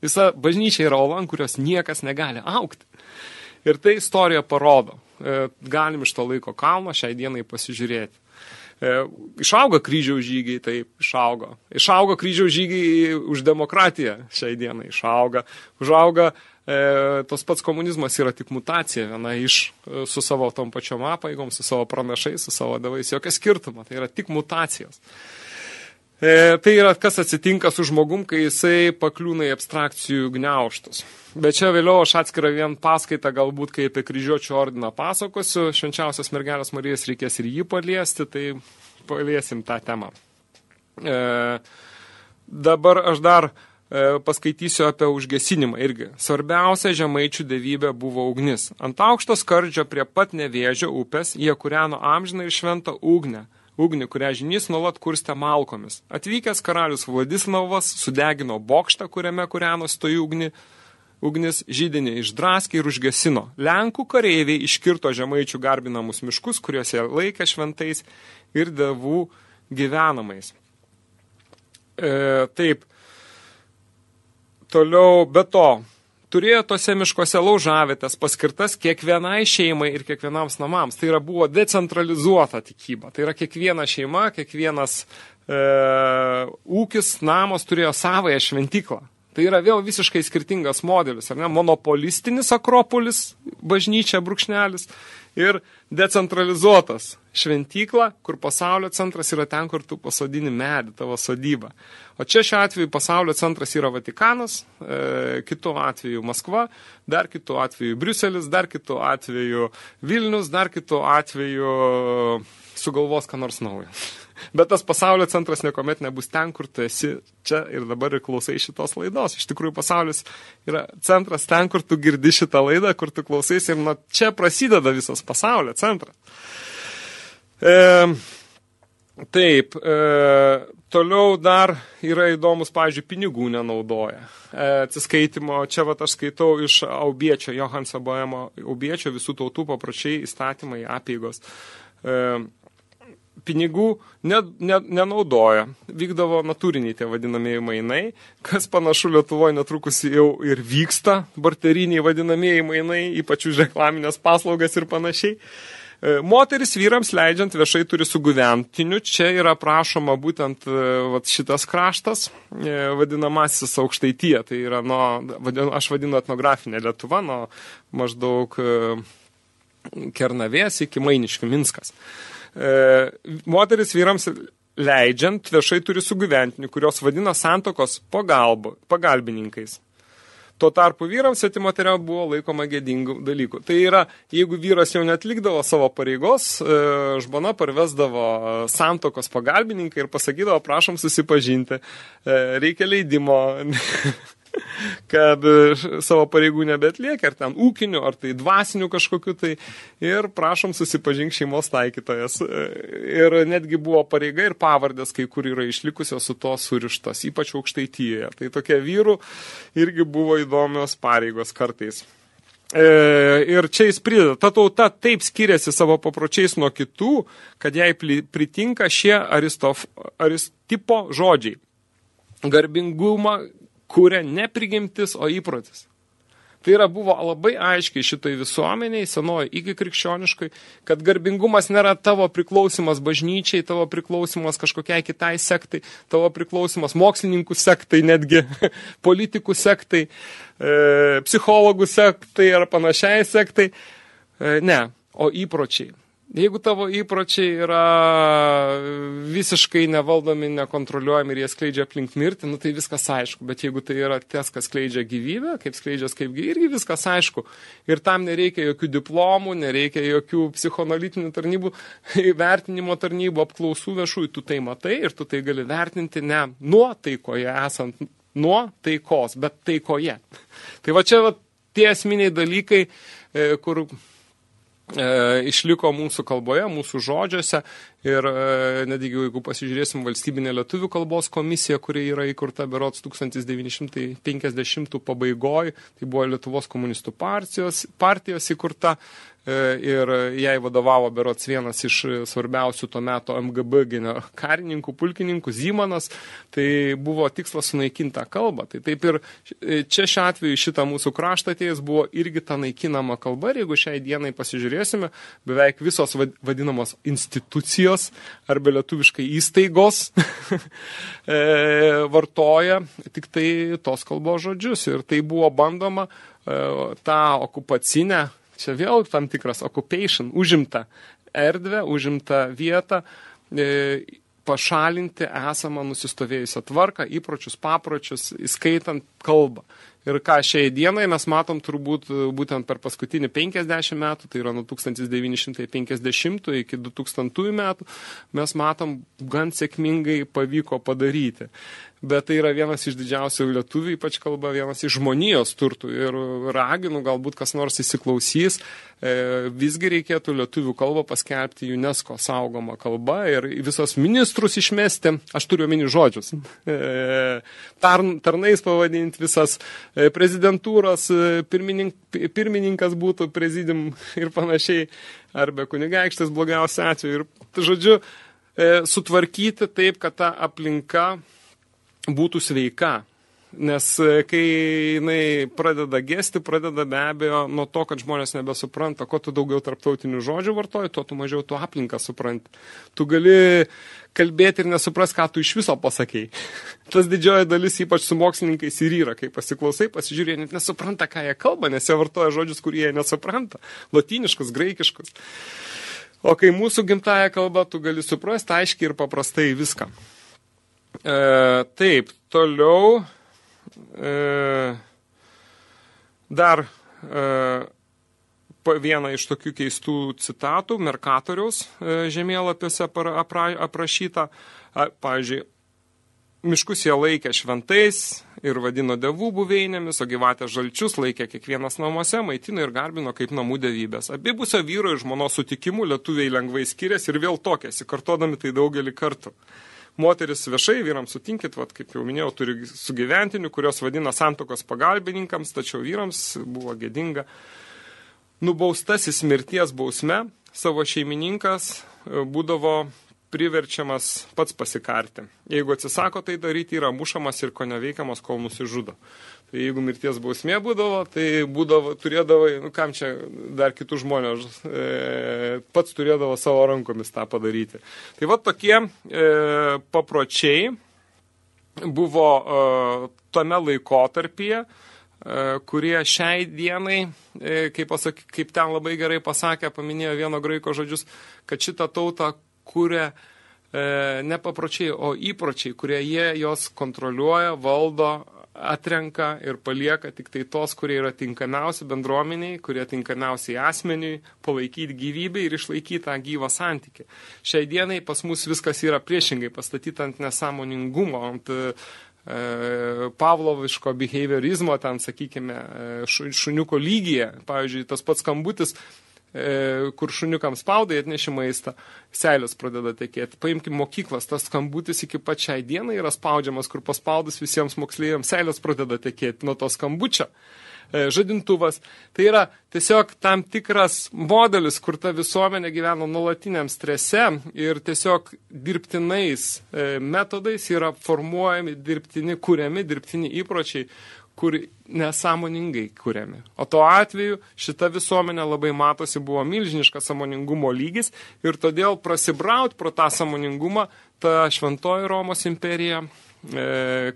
Visa bažnyčia yra ola, kurios niekas negali augti. Ir tai istorija parodo. Galim iš to laiko kalno šiai dienai pasižiūrėti. Išauga kryžiaus žygiai, taip, išauga. Išauga kryžiaus žygiai už demokratiją šiai dienai, išauga. Užauga, tos pats komunizmas yra tik mutacija, viena iš su savo tom pačiom apaigom, su savo pranašais, su savo davais, jokia skirtuma, tai yra tik mutacijos. Tai yra, kas atsitinka su žmogum, kai jisai pakliūna į abstrakcijų gniauštus. Bet čia vėliau aš atskirą vien paskaitą, galbūt, kai apie kryžiuočių ordiną pasakosiu, švenčiausios mergelės Marijos reikės ir jį paliesti, tai paliesim tą temą. Dabar aš dar paskaitysiu apie užgesinimą irgi. Svarbiausia žemaičių dievybė buvo ugnis. Ant aukšto skardžio prie pat Nevėžio upės jie kūreno amžiną ir šventą ugnį, kurią žynys nuolat kurstė malkomis. Atvykęs karalius Vladislavas sudegino bokštą, kuriame kūreno stoji ugnis, židinį išdraskė ir užgesino. Lenkų kareiviai iškirto žemaičių garbinamus miškus, kuriuose laikė šventais ir dievų gyvenamais. Taip. Toliau, be to, turėjo tose miškose laužavietės paskirtas kiekvienai šeimai ir kiekvienams namams. Tai yra buvo decentralizuota tikyba. Tai yra kiekviena šeima, kiekvienas ūkis, namas turėjo savąją šventyklą. Tai yra vėl visiškai skirtingas modelis, ar ne? Monopolistinis akropolis, bažnyčia, brūkšnelis ir decentralizuotas šventykla, kur pasaulio centras yra ten, kur tu pasodini medį, tavo sodybą. O čia šiuo atveju pasaulio centras yra Vatikanas, kitu atveju Maskva, dar kitu atveju Briuselis, dar kitu atveju Vilnius, dar kitu atveju sugalvos ką nors naujo. Bet tas pasaulio centras niekuomet nebus ten, kur tu esi čia ir dabar ir klausai šitos laidos. Iš tikrųjų, pasaulis yra centras ten, kur tu girdi šitą laidą, kur tu klausais ir nuo čia prasideda visas pasaulio centras. Taip, toliau dar yra įdomus, pavyzdžiui, pinigų nenaudoja. Atsiskaitimo, čia vat aš skaitau iš Aubiečio, Johanso Boemo Aubiečio, visų tautų papročiai, įstatymai, apeigos. Pinigų nenaudoja. Vykdavo natūriniai tie vadinamieji mainai, kas panašu Lietuvoje netrukus jau ir vyksta, barteriniai vadinamieji mainai, ypač už reklaminės paslaugas ir panašiai. Moteris vyrams leidžiant viešai turi sugyventinių. Čia yra prašoma būtent šitas kraštas, vadinamasis Aukštaitija. Tai yra, aš vadinu etnografinė Lietuva, nuo maždaug Kernavės iki Mainiškių, Minskas. Moteris vyrams leidžiant viešai turi sugyventinių, kurios vadina santokos pagalbininkais. Tuo tarpu vyrams svetimoteria buvo laikoma gėdingų dalykų. Tai yra, jeigu vyras jau netlikdavo savo pareigos, žmona parvesdavo santokos pagalbininkai ir pasakydavo, prašom susipažinti, reikia leidimo, kad savo pareigų nebeatliekia, ar ten ūkinių, ar tai dvasinių kažkokiu tai, ir prašom susipažink šeimos taikytojas. Ir netgi buvo pareiga ir pavardės, kai kur yra išlikusios su to surištos, ypač Aukštaitijoje. Tai tokie vyrų irgi buvo įdomios pareigos kartais. Ir čia jis prideda, ta tauta taip skiriasi savo papročiais nuo kitų, kad jai pritinka šie aristipo žodžiai. Garbingumą kuria ne prigimtis, o įprotis. Tai yra buvo labai aiškiai šitai visuomeniai, senoji iki krikščioniškai, kad garbingumas nėra tavo priklausimas bažnyčiai, tavo priklausimas kažkokiai kitai sektai, tavo priklausimas mokslininkų sektai, netgi politikų sektai, psichologų sektai ar panašiai sektai. Ne, o įpročiai. Jeigu tavo įpročiai yra visiškai nevaldomi, nekontroliuojami ir jie skleidžia aplink mirtį, tai viskas aišku. Bet jeigu tai yra tas, kas skleidžia gyvybę, kaip skleidžias kaip gyvybė, irgi viskas aišku. Ir tam nereikia jokių diplomų, nereikia jokių psichoanalitinių tarnybų, vertinimo tarnybų, apklausų viešųjų. Tu tai matai ir tu tai gali vertinti ne nuo taikoje esant, nuo taikos, bet taikoje. Tai va čia tie esminiai dalykai, kur išliko mūsų kalboje, mūsų žodžiuose ir netgi jeigu pasižiūrėsim valstybinę lietuvių kalbos komisiją, kuri yra įkurta berods 1950 pabaigoj, tai buvo Lietuvos komunistų partijos įkurta ir jai vadovavo berods vienas iš svarbiausių to meto MGB karininkų, pulkininkų Zymanas, tai buvo tikslas sunaikinti tą kalbą. Tai taip ir čia šiuo atveju šitą mūsų kraštą atėjus buvo irgi ta naikinama kalba ir jeigu šiai dienai pasižiūrėsime, beveik visos vadinamos institucijos arba lietuviškai įstaigos vartoja tik tai tos kalbos žodžius ir tai buvo bandoma tą okupacinę, čia vėl tam tikras occupation, užimta erdvę, užimta vietą, pašalinti esamą nusistovėjusią tvarką, įpročius, papročius, įskaitant kalbą. Ir ką šiai dienai mes matom turbūt būtent per paskutinį 50 metų, tai yra nuo 1950 iki 2000 metų, mes matom gan sėkmingai pavyko padaryti. Bet tai yra vienas iš didžiausių lietuvių, ypač kalba, vienas iš žmonijos turtų ir raginu, galbūt kas nors įsiklausys, visgi reikėtų lietuvių kalbą paskelbti UNESCO saugoma kalba ir visos ministrus išmesti, aš turiu omeny žodžius, tarnais pavadinti visas prezidentūros, pirmininkas būtų prezidium ir panašiai, arba kunigaikštis blogiausia atveju. Ir, žodžiu, sutvarkyti taip, kad ta aplinka būtų sveika, nes kai jinai pradeda gesti, pradeda be abejo nuo to, kad žmonės nebesupranta, kuo tu daugiau tarptautinių žodžių vartoji, tuo tu mažiau tu aplinką supranti. Tu gali kalbėti ir nesupras, ką tu iš viso pasakei. Tas didžioji dalis, ypač su mokslininkais ir yra, kai pasiklausai, pasižiūrė, net nesupranta, ką jie kalba, nes jie vartoja žodžius, kurie jie nesupranta. Lotyniškus, graikiškus. O kai mūsų gimtąją kalbą, tu gali suprasti aiškiai ir paprastai viską. Taip, toliau dar vieną iš tokių keistų citatų Merkatoriaus žemėlapiuose aprašyta. Pavyzdžiui, miškus jie laikė šventais ir vadino dievų buveinėmis, o gyvatės žalčius laikė kiekvienas namuose, maitino ir garbino kaip namų dievybės. Abipusio vyro ir žmonos sutikimų lietuviai lengvai skiriasi ir vėl tokiasi, kartodami tai daugelį kartų. Moteris viešai vyrams sutinkit, kaip jau minėjau, turi sugyventinių, kurios vadina santokos pagalbininkams, tačiau vyrams buvo gėdinga. Nubaustasis mirties bausme, savo šeimininkas būdavo priverčiamas pats pasikarti. Jeigu atsisako tai daryti, yra mušamas ir koneveikiamas, kol nusižudo. Tai jeigu mirties bausmė būdavo, tai turėdavo, kam čia dar kitų žmonės, pats turėdavo savo rankomis tą padaryti. Tai va tokie papročiai buvo tame laikotarpyje, kurie šiai dienai, kaip ten labai gerai pasakė, paminėjo vieno graiko žodžius, kad šitą tautą kuria ne papročiai, o įpročiai, kurie jie jos kontroliuoja, valdo, atrenka ir palieka tik tai tos, kurie yra tinkamiausi bendruomeniai, kurie tinkamiausiai asmeniui, palaikyti gyvybę ir išlaikyti tą gyvą santykį. Šiai dienai pas mus viskas yra priešingai pastatyta ant nesąmoningumo, ant pavloviško behaviorizmo, ten, sakykime, šuniuko lygyje. Pavyzdžiui, tas pats skambutis, kur šuniukams spaudai atneši maistą, seilės pradeda tekėti. Paimkim mokyklas, tas skambutis iki pačiai dienai yra spaudžiamas, kur paspaudus visiems moksleiviams seilės pradeda tekėti nuo to skambučio. Žadintuvas. Tai yra tiesiog tam tikras modelis, kur ta visuomenė gyveno nuolatiniam strese ir tiesiog dirbtinais metodais yra formuojami, kuriami dirbtini įpročiai, kur nesąmoningai kuriami. O tuo atveju šita visuomenė labai matosi buvo milžiniškas sąmoningumo lygis ir todėl prasibraut pro tą sąmoningumą ta šventoji Romos imperija,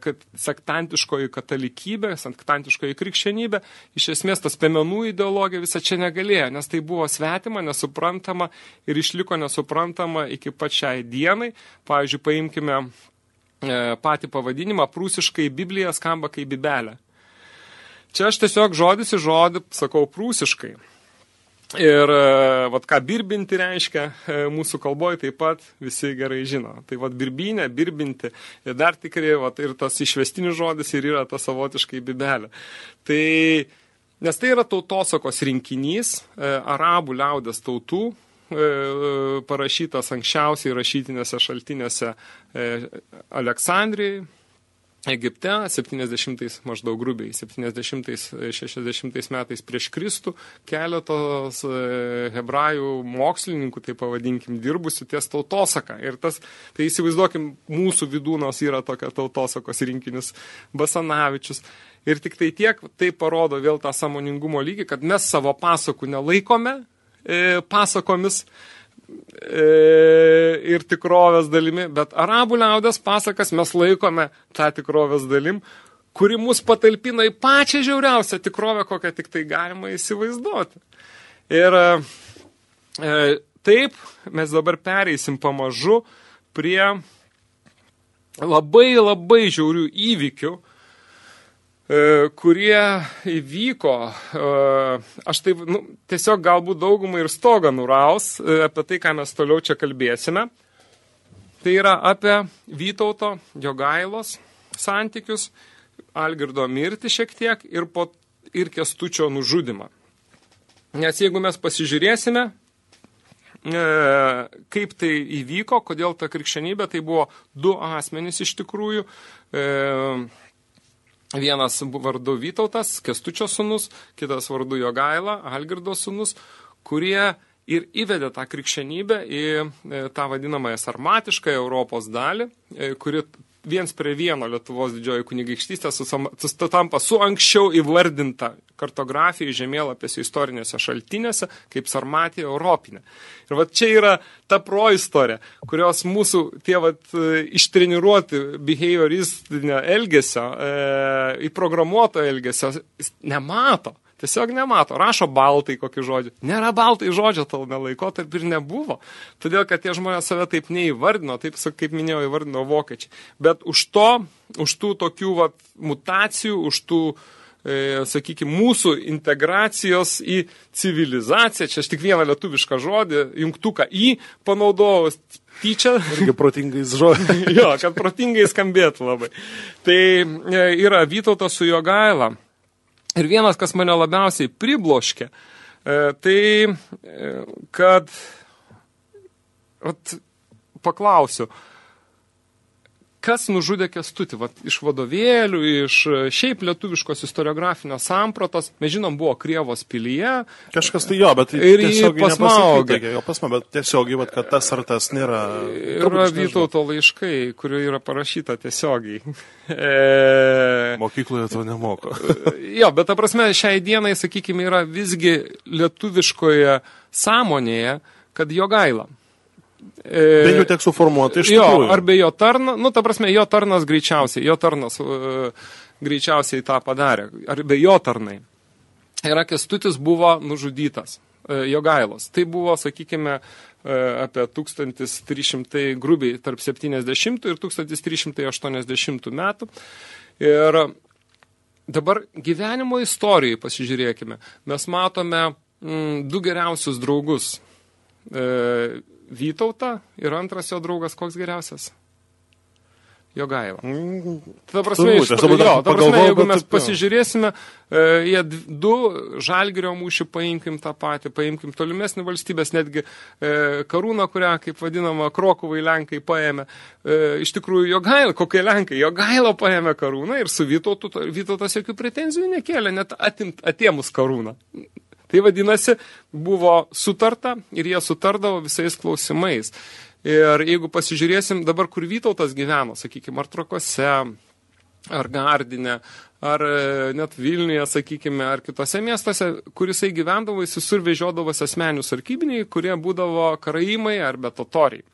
kad sektantiškoji katalikybė, sektantiškoji krikščionybė, iš esmės tas piemenų ideologija visą čia negalėjo, nes tai buvo svetima, nesuprantama ir išliko nesuprantama iki pat šiai dienai. Pavyzdžiui, paimkime patį pavadinimą, prūsiškai Biblija skamba kaip Bibelė. Čia aš tiesiog žodis į žodį sakau prūsiškai. Ir vat, ką birbinti reiškia, mūsų kalboje taip pat visi gerai žino. Tai vat, birbinė, birbinti, ir dar tikrai, vat, ir tas išvestinis žodis ir yra tas savotiškai Bibelė. Tai, nes tai yra tautosakos rinkinys, arabų liaudės tautų, parašytas anksčiausiai rašytinėse šaltinėse Aleksandrijai, Egipte, 70 maždaug grubiai, 70-60 metais prieš Kristų, keletos hebrajų mokslininkų, tai pavadinkim, dirbusių ties tautosaką. Ir tas, tai įsivaizduokim, mūsų Vidūnos yra tokia tautosakos rinkinis, Basanavičius. Ir tik tai tiek, tai parodo vėl tą sąmoningumo lygį, kad mes savo pasakų nelaikome pasakomis, ir tikrovės dalimi, bet arabų liaudės pasakas mes laikome tą tikrovės dalim, kuri mus patalpina į pačią žiauriausią tikrovę, kokią tik tai galima įsivaizduoti. Ir taip mes dabar pereisim pamažu prie labai labai žiaurių įvykių, kurie įvyko, aš taip, tiesiog galbūt daugumai ir stogą nuraus apie tai, ką mes toliau čia kalbėsime. Tai yra apie Vytauto Jogailos santykius, Algirdo mirtį šiek tiek ir Kęstučio nužudymą. Nes jeigu mes pasižiūrėsime, kaip tai įvyko, kodėl ta krikščionybė, tai buvo du asmenys iš tikrųjų, vienas vardu Vytautas, Kęstučio sūnus, kitas vardu Jogaila, Algirdo sūnus, kurie ir įvedė tą krikščionybę į tą vadinamąją sarmatišką Europos dalį, kuri viens prie vieno Lietuvos didžioji kunigaikštystė tampa su anksčiau įvardinta kartografijai žemėlapėse istorinėse šaltinėse kaip Sarmatija Europinė. Ir vat čia yra ta proistorija, kurios mūsų tie ištreniruoti behavioristinio elgesio, įprogramuoto elgesio nemato. Tiesiog nemato. Rašo baltai kokį žodžių. Nėra baltai žodžio tol laikotarpį ir nebuvo. Todėl, kad tie žmonės save taip neįvardino, taip, kaip minėjau, įvardino vokiečiai. Bet už tų tokių mutacijų, už tų, sakykime, mūsų integracijos į civilizaciją, čia aš tik vieną lietuvišką žodį, jungtuką į panaudojau tyčia. Irgi protingais žodžiais. Jo, kad protingai skambėtų labai. Tai yra Vytautas su Jogaila. Ir vienas, kas mane labiausiai pribloškė, tai, kad, paklausiu, kas nužudė Kęstutį? Iš vadovėlių, iš šiaip lietuviškos istoriografinio sampratos, mes žinom, buvo Krievos pilyje. Kažkas tai jo, bet tiesiogiai nepasakyti, bet tiesiogiai, kad tas ar tas nėra. Yra Vytauto laiškai, kurio yra parašyta tiesiogiai. Mokykloje to nemoko. Jo, bet ta prasme, šiai dienai, sakykime, yra visgi lietuviškoje sąmonėje, kad Jogaila. Be jų tiek suformuoti iš tikrųjų. Jo, arba jo tarnas, ta prasme, jo tarnas greičiausiai tą padarė, arba jo tarnai. Ir Kęstutis buvo nužudytas Jogailos. Tai buvo, sakykime, apie 1300 grubiai tarp 70 ir 1380 metų. Ir dabar gyvenimo istorijai pasižiūrėkime. Mes matome du geriausius draugus. Vytautą ir antras jo draugas, koks geriausias? Jogaila. Ta prasme, jeigu mes pasižiūrėsime, jie du Žalgirio mūšį paimkim tą patį, paimkim tolimesnį valstybės, netgi Karūną, kurią, kaip vadinama, Krokuvai Lenkai paėmė. Iš tikrųjų, Jogaila, kokie Lenkai? Jogaila paėmė Karūną ir su Vytautas jokių pretenzijų nekėlė, net atėmus Karūną. Tai vadinasi, buvo sutarta ir jie sutardavo visais klausimais. Ir jeigu pasižiūrėsim dabar, kur Vytautas gyveno, sakykime, ar Trakuose, ar Gardine, ar net Vilniuje, sakykime, ar kitose miestuose, kurisai gyvendavo, jis visur vežiodavosi asmenių sargybiniai, kurie būdavo karaimai arba totoriai.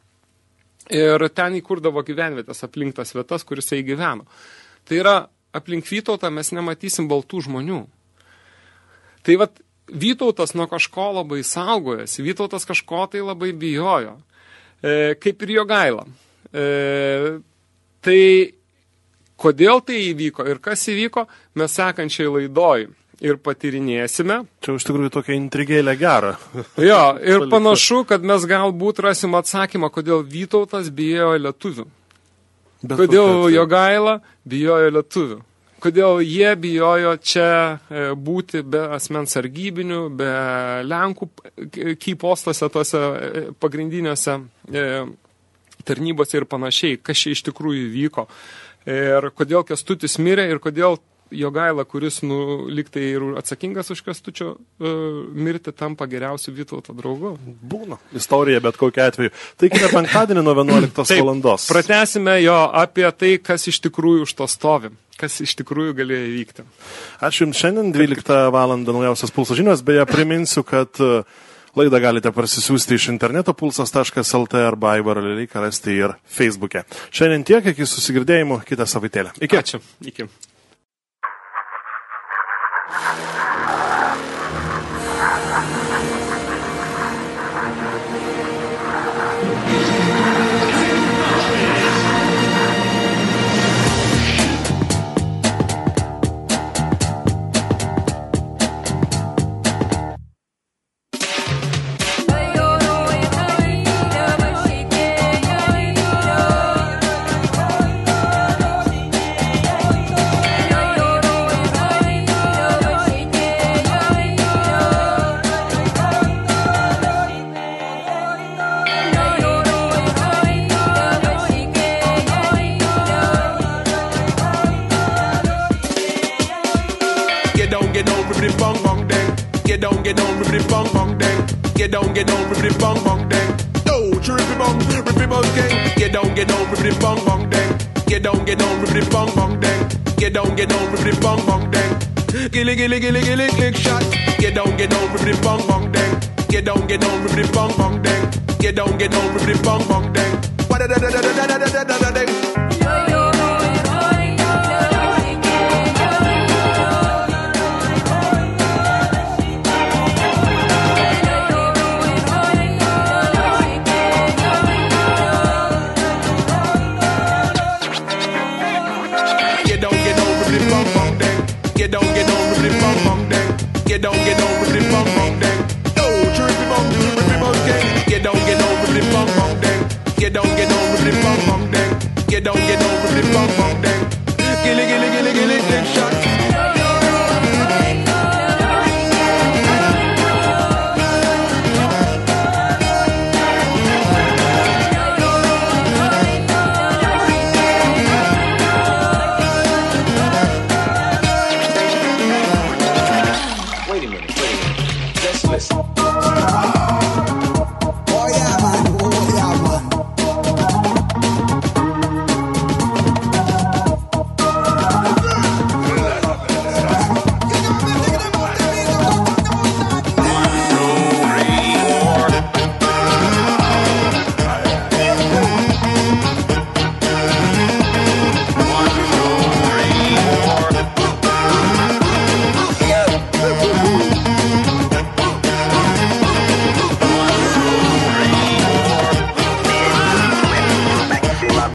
Ir ten įkurdavo gyvenvietės aplink tas vietas, kurisai gyveno. Tai yra, aplink Vytautą mes nematysim baltų žmonių. Tai vat, Vytautas nuo kažko labai saugojasi, Vytautas kažko tai labai bijojo, kaip ir Jogaila. Tai kodėl tai įvyko ir kas įvyko, mes sekančiai laidoj ir patyrinėsime. Čia iš tikrųjų tokia intrigėlė gera. Jo, ir panašu, kad mes galbūt rasim atsakymą, kodėl Vytautas bijojo lietuvių. Kodėl Jogaila bijojo lietuvių. Kodėl jie bijojo čia būti be asmens sargybinių, be Lenkų kypostose, tose pagrindiniuose tarnybose ir panašiai, kas čia iš tikrųjų vyko. Ir kodėl Kęstutis mirė ir kodėl Jogaila, kuris liktai ir atsakingas už Kęstučio mirtį, tampa geriausiu Vytauto draugu. Būna istorija, bet kokiu atveju. Tai kitą penktadienį nuo 11 valandos. Pratęsime jo apie tai, kas iš tikrųjų už to stovi, kas iš tikrųjų galėjo įvykti. Ačiū Jums šiandien 12 valandą naujausias Pulso žinios. Beje, priminsiu, kad laidą galite parsisiųsti iš interneto pulsas.lt arba Aivarą Leliką rasti ir Facebook'e. Šiandien tiek, iki susigirdėjimų kitą savaitėlę. Iki. Ačiū. Iki. Gilly, gilly, gilly, gilly, click shot. Get down, with the bong bong dang. Get down, with the bong bong dang. Get down, with the bong bong dang. What da da da da da da da da da dang. Get down, with the bong bong dang. Get down with the bong bong dang. Get down with the bong bong dang. Oh, trippy bong gang. Get down with the bong bong dang. Get down with the bong bong dang. Get down